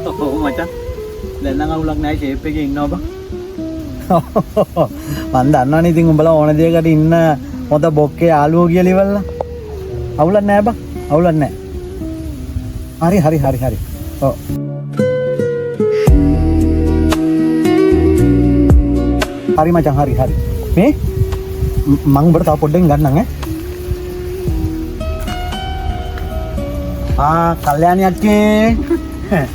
ඔව් මචං. දැන් නම් අවුලක් නැහැ ෂේප් එකේ ඉන්නවා බං. මන් දන්නවනේ ඉතින් උඹලා ඕන දෙයකට ඉන්න හොඳ බොක්කේ යාළුවෝ කියලා ඉවරලා. අවුලක් නැහැ බං. අවුලක් නැහැ. හරි. ඔව්. හරි මචං හරි. මේ මං උඹට තව පොඩ්ඩෙන් ගන්නම් කල්යාණි අක්කේ.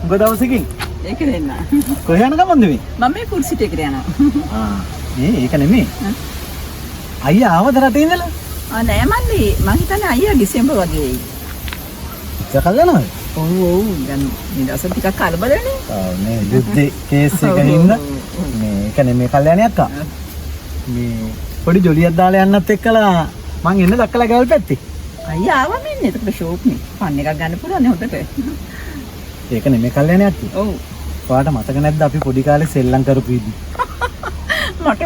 උඹ දවසකින් ඒක දෙන්න. කොහේ යන ගමන්ද මේ? මම මේ කුර්සිට එකට යනවා. ඒක නෙමෙයි. අයියා ආවද රටේ ඉඳලා? නෑ මල්ලි. මං හිතන්නේ අයියා ඩිසෙම්බර් වගේ එයි. සකල් යනවද? ඔව්. දැන් මේ දවස් ටිකක් කලබලනේ. මේ යුද්ධේ කේස් එකකින් ඉන්න. මේ ඒක නෙමෙයි කල්යාණි අක්කා. මේ පොඩි ජොලියක් දාලා යන්නත් එක්කලා මං එන්න දක්කලා ගවල් පැත්තේ. අයියා ආවම ඉන්නේ. එතකොට ෂෝක් නේ. පන් එකක් ගන්න පුළුවන් නේ හොඳට. ඒක නෙමෙයි කල්යාණි අක්කා. ඔව්. ඔයාට මතක නැද්ද අපි පොඩි කාලේ සෙල්ලම් කරපු ඉදි? මට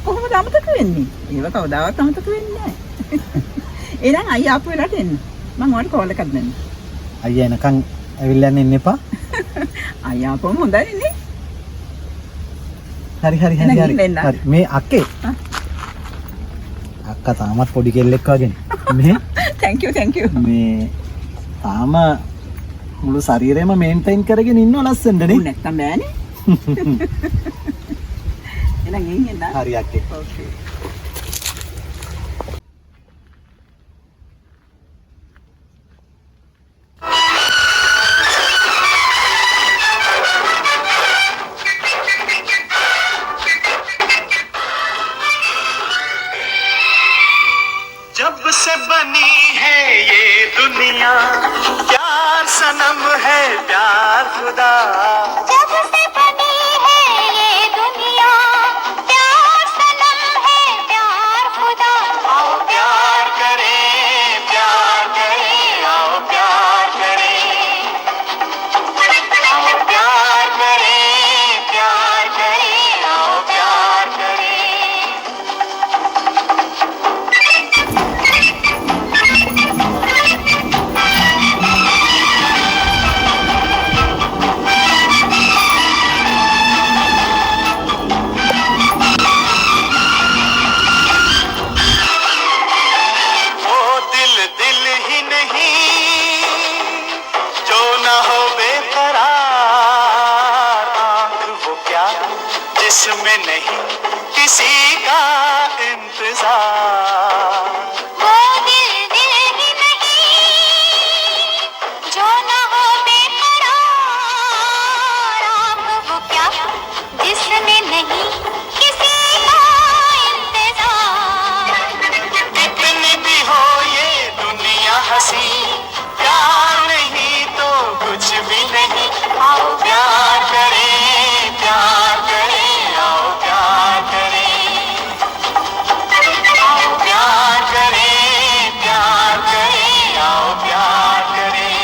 කොහොමද අමතක වෙන්නේ? ඒව කවදාවත් අමතක වෙන්නේ නැහැ. එහෙනම් අයියා ආපු වෙලාවට එන්න. මම ඔයාලට කෝල් එකක් දෙන්නම්. අයියා එනකන් ඇවිල්ලා යන්න ඉන්න එපා. අයියා ආපුවම හොඳයි නේ. හරි. මේ අක්කේ. අක්කා තාමත් පොඩි කෙල්ලෙක් වගේ. මේ thank you. මේ තාම මුළු ශරීරෙම මේන්ටේන් කරගෙන ඉන්නව ලස්සනට නේ. නැත්තම් බෑනේ. එහෙනම් එන්න. හරි අක්කේ. ඕකේ. जब से बनी है ये दुनिया प्यार सनम है प्यार खुदा जब से बनी है ये दुनिया प्यार सनम है प्यार खुदा आओ प्यार करें आओ प्यार करें आओ प्यार करें आओ प्यार करें जिसमें नहीं किसी का इंतजार वो दिल ही नहीं जो न हो बेकरार आँख वो क्या जिसमें नहीं किसी का इंतजार कितनी भी हो ये दुनिया हंसी प्यार नहीं तो कुछ भी नहीं आओ प्यार करें आओ प्यार करें आओ प्यार करें आओ प्यार करें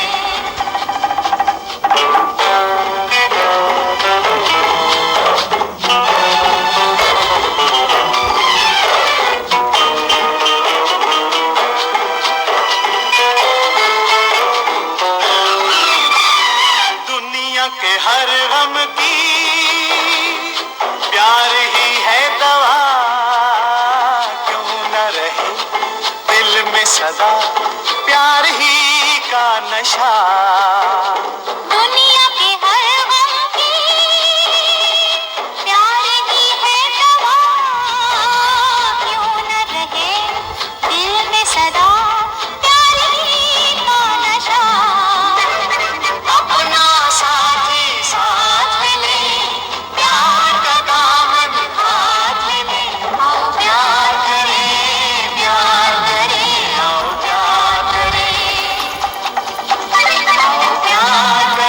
दुनिया के हर गम की प्यार ही है दवा क्यों न रहे दिल में सदा प्यार ही का नशा दुनिया के हर गम की प्यार ही है दवा क्यों न रहे दिल में सदा प्यार ही का नशा अपना साथी साथ में ले प्यार का दामन हाथ में ले आओ प्यार करें आओ प्यार करें आओ प्यार करें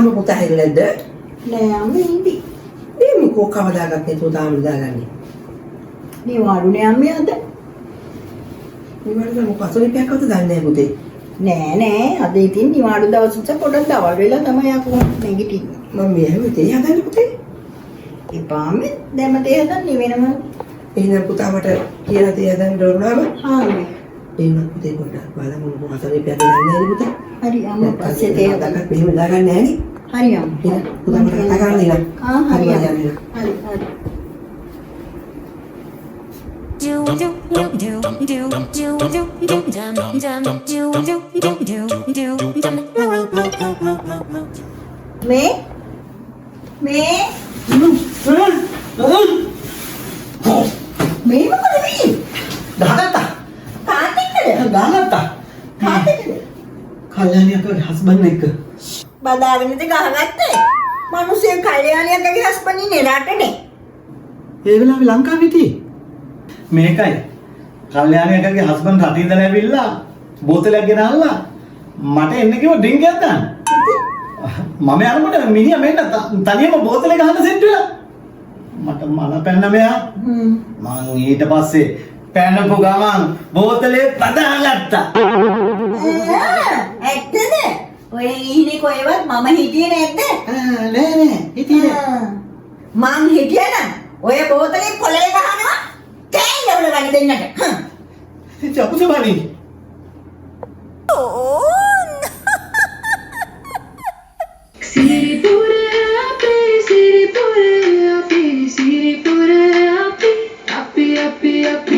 තාම පුතා හැදෙන්නේ නැද්ද? නෑ අම්මේ ඉඳි. මේ මොකෝ කවදාකත් නේද තාම දාගන්නේ. නිවාඩුනේ අම්මේ අද. නිවාඩු මොකක් අසලිපයක් අවුද දන්නේ නැහැ පුතේ. නෑ අද ඉතින් නිවාඩු දවසට පොඩක් දවල් වෙලා තමයි අකෝ නැගිටින්නේ. මම මේ හැමතේ හදන්නේ පුතේ. එපා අම්මේ දැන් මට හදන්නේ වෙනම. එහෙනම් පුතා මට කියලා තේ හදන්න ඕනම. ආ අම්මේ. එහෙනම් පුතේ පොඩ්ඩක් බලමු මොකක් අසලිපයක් දන්නේ නැහැ පුතේ. හරි අම්මා පස්සේ තේ හදන්න. දාගන්න මෙහෙම දාගන්නේ නැහැ නේ. හරි අම්මා. එහෙනම් පුතා මට කතා කරන්න දෙන්න. ආ හරි හරි අම්මා. හරි හරි. මේ මේ මොකද මේ? ගහගත්තා. කාටද? ගහගත්තා. කාටද? කල්යාණියකගේ හස්බන්ඩ් එක්ක. බදාගෙනද ගහගත්තේ? මිනිස්සේ කල්යාණියකගේ හස්බන්ඩ් ඉන්නේ රටනේ. ඒ වෙලාවේ ලංකාවේ හිටියේ. මේකයි. කල්යාණියකගේ හස්බන්ඩ් රටින් ඉඳලා ඇවිල්ලා බෝතලයක් ගෙනල්ලා මට එන්න කිව්ව ඩ්‍රින්ක් එකක් ගන්න. මම යනකොට මිනිහා මෙන්න තනියම බෝතලේ ගහන්න සෙට් වෙලා. මට මන පැන්න මෙයා. මං ඊට පස්සේ පැනපු ගමන් බෝතලේ පදාගත්තා. ඇත්තද? ඔය ඉන්නේ කොහෙවත් මම හිටියේ නැද්ද? නෑ හිටියේ නෑ. මං හිටියනම් ඔය බෝතලේ පොළේ ගහනවා කෑල්ල වල ගන්න දෙන්නට. ජපුසබානි. Siripura api, siripura api, siripura api, api, api, api.